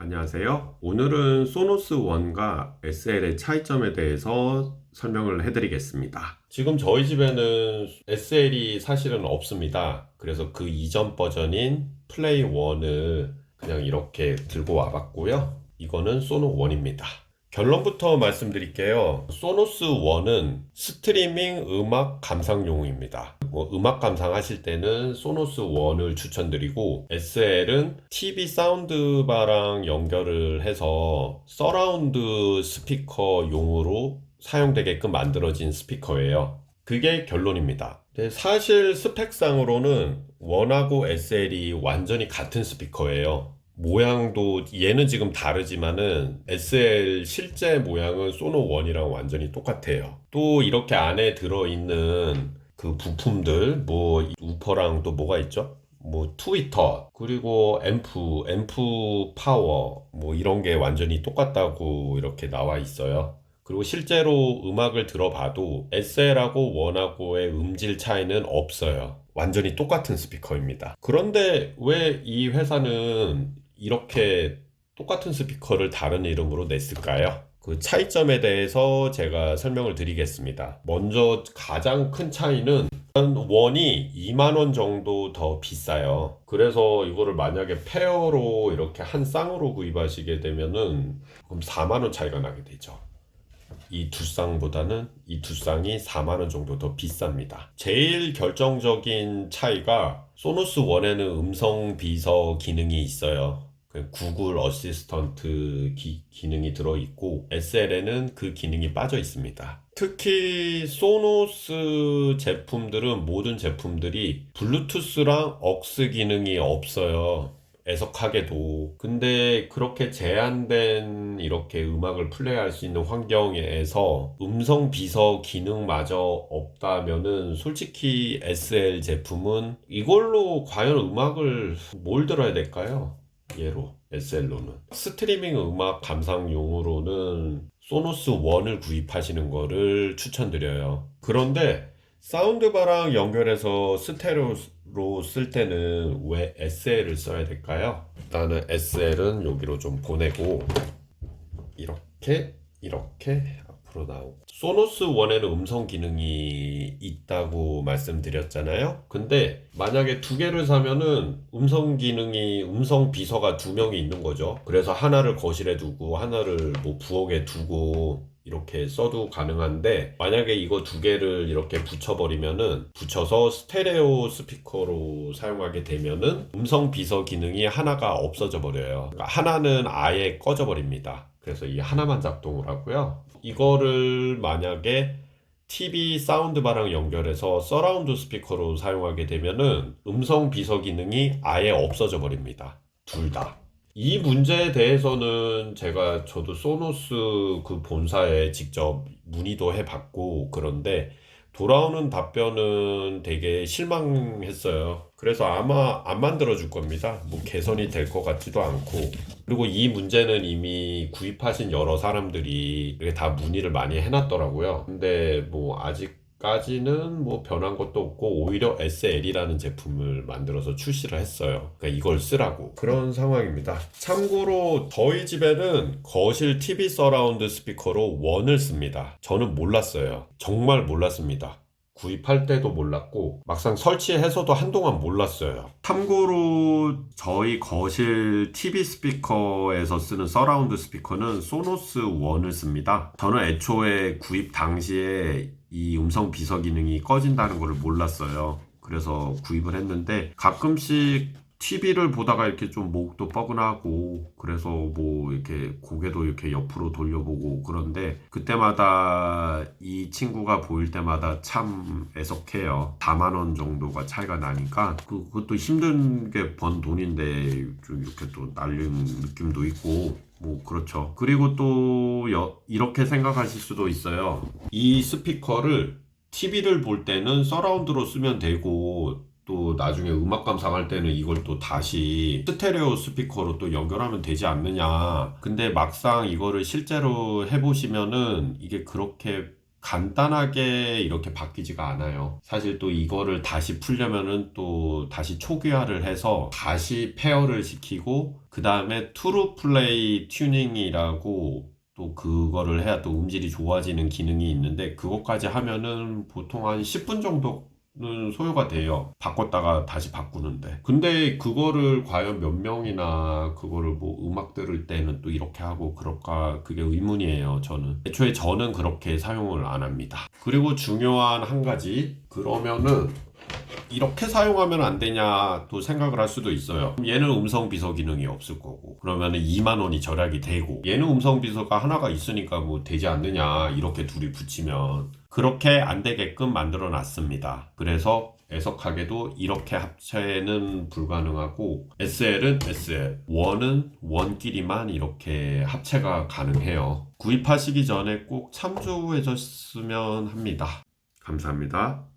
안녕하세요. 오늘은 소노스 1과 SL의 차이점에 대해서 설명을 해드리겠습니다. 지금 저희 집에는 SL이 사실은 없습니다. 그래서 그 이전 버전인 플레이 1을 그냥 이렇게 들고 와봤고요. 이거는 소노 1입니다. 결론부터 말씀드릴게요. 소노스 1은 스트리밍 음악 감상용입니다. 음악 감상하실 때는 소노스 1을 추천드리고, SL은 TV 사운드바랑 연결을 해서 서라운드 스피커용으로 사용되게끔 만들어진 스피커예요. 그게 결론입니다. 사실 스펙상으로는 1하고 SL이 완전히 같은 스피커예요. 모양도 얘는 지금 다르지만은 SL 실제 모양은 소노 1이랑 완전히 똑같아요. 또 이렇게 안에 들어있는 그 부품들, 우퍼랑 또 뭐가 있죠? 트위터, 그리고 앰프 파워, 이런 게 완전히 똑같다고 이렇게 나와 있어요. 그리고 실제로 음악을 들어봐도 SL하고 1하고의 음질 차이는 없어요. 완전히 똑같은 스피커입니다. 그런데 왜 이 회사는 이렇게 똑같은 스피커를 다른 이름으로 냈을까요? 그 차이점에 대해서 제가 설명을 드리겠습니다. 먼저 가장 큰 차이는 원이 2만 원 정도 더 비싸요. 그래서 이거를 만약에 페어로 이렇게 한 쌍으로 구입하시게 되면은 그럼 4만 원 차이가 나게 되죠. 이 두 쌍보다는 이 두 쌍이 4만 원 정도 더 비쌉니다. 제일 결정적인 차이가 소노스 1에는 음성 비서 기능이 있어요. 구글 어시스턴트 기능이 들어있고, SL에는 그 기능이 빠져 있습니다. 특히 소노스 제품들은 모든 제품들이 블루투스랑 억스 기능이 없어요. 애석하게도. 근데 그렇게 제한된 이렇게 음악을 플레이할 수 있는 환경에서 음성 비서 기능마저 없다면은 솔직히 SL 제품은 이걸로 과연 음악을 뭘 들어야 될까요? 얘로 SL로는 스트리밍 음악 감상용으로는 소노스 1을 구입하시는 거를 추천드려요. 그런데 사운드바랑 연결해서 스테레오로 쓸 때는 왜 SL을 써야 될까요? 일단은 SL은 여기로 좀 보내고 이렇게 앞으로 나오고, 소노스 1에는 음성 기능이 있다고 말씀드렸잖아요. 근데 만약에 두 개를 사면은 음성 비서가 두 명이 있는 거죠. 그래서 하나를 거실에 두고 하나를 부엌에 두고 이렇게 써도 가능한데, 만약에 이거 두 개를 이렇게 붙여서 스테레오 스피커로 사용하게 되면은 음성 비서 기능이 하나가 없어져 버려요. 그러니까 하나는 아예 꺼져 버립니다. 그래서 이 하나만 작동을 하고요. 이거를 만약에 TV 사운드바랑 연결해서 서라운드 스피커로 사용하게 되면은 음성 비서 기능이 아예 없어져 버립니다. 둘 다. 이 문제에 대해서는 저도 소노스 그 본사에 직접 문의도 해봤고, 그런데 돌아오는 답변은 되게 실망했어요. 그래서 아마 안 만들어줄 겁니다. 개선이 될 것 같지도 않고. 그리고 이 문제는 이미 구입하신 여러 사람들이 이렇게 다 문의를 많이 해놨더라고요. 근데 아직까지는 변한 것도 없고, 오히려 SL이라는 제품을 만들어서 출시를 했어요. 그러니까 이걸 쓰라고. 그런 상황입니다. 참고로 저희 집에는 거실 TV 서라운드 스피커로 1을 씁니다. 저는 몰랐어요. 정말 몰랐습니다. 구입할 때도 몰랐고, 막상 설치해서도 한동안 몰랐어요. 참고로 저희 거실 TV 스피커에서 쓰는 서라운드 스피커는 소노스 1을 씁니다. 저는 애초에 구입 당시에 이 음성 비서 기능이 꺼진다는 것을 몰랐어요. 그래서 구입을 했는데, 가끔씩 TV를 보다가 이렇게 좀 목도 뻐근하고, 그래서 이렇게 고개도 이렇게 옆으로 돌려보고, 그런데 그때마다 이 친구가 보일 때마다 참 애석해요. 4만 원 정도가 차이가 나니까 그것도 힘든 게 번 돈인데 좀 이렇게 또 날린 느낌도 있고, 그렇죠. 그리고 또 이렇게 생각하실 수도 있어요. 이 스피커를 TV를 볼 때는 서라운드로 쓰면 되고, 또 나중에 음악 감상할 때는 이걸 또 다시 스테레오 스피커로 또 연결하면 되지 않느냐. 근데 막상 이거를 실제로 해보시면은 이게 그렇게 간단하게 이렇게 바뀌지가 않아요. 사실 또 이거를 다시 풀려면은 또 다시 초기화를 해서 다시 페어를 시키고 그 다음에 트루 플레이 튜닝이라고 또 그거를 해야 또 음질이 좋아지는 기능이 있는데 그것까지 하면은 보통 한 10분 정도는 소요가 돼요. 바꿨다가 다시 바꾸는데. 근데 그거를 과연 몇 명이나 그거를 뭐 음악 들을 때는 또 이렇게 하고 그럴까 그게 의문이에요. 저는. 애초에 저는 그렇게 사용을 안 합니다. 그리고 중요한 한 가지 그러면은 이렇게 사용하면 안 되냐 또 생각을 할 수도 있어요. 얘는 음성 비서 기능이 없을 거고 그러면 2만 원이 절약이 되고 얘는 음성 비서가 하나가 있으니까 뭐 되지 않느냐 이렇게 둘이 붙이면 그렇게 안 되게끔 만들어 놨습니다. 그래서 애석하게도 이렇게 합체는 불가능하고 SL은 SL, 원은 원끼리만 이렇게 합체가 가능해요. 구입하시기 전에 꼭 참조해 줬으면 합니다. 감사합니다.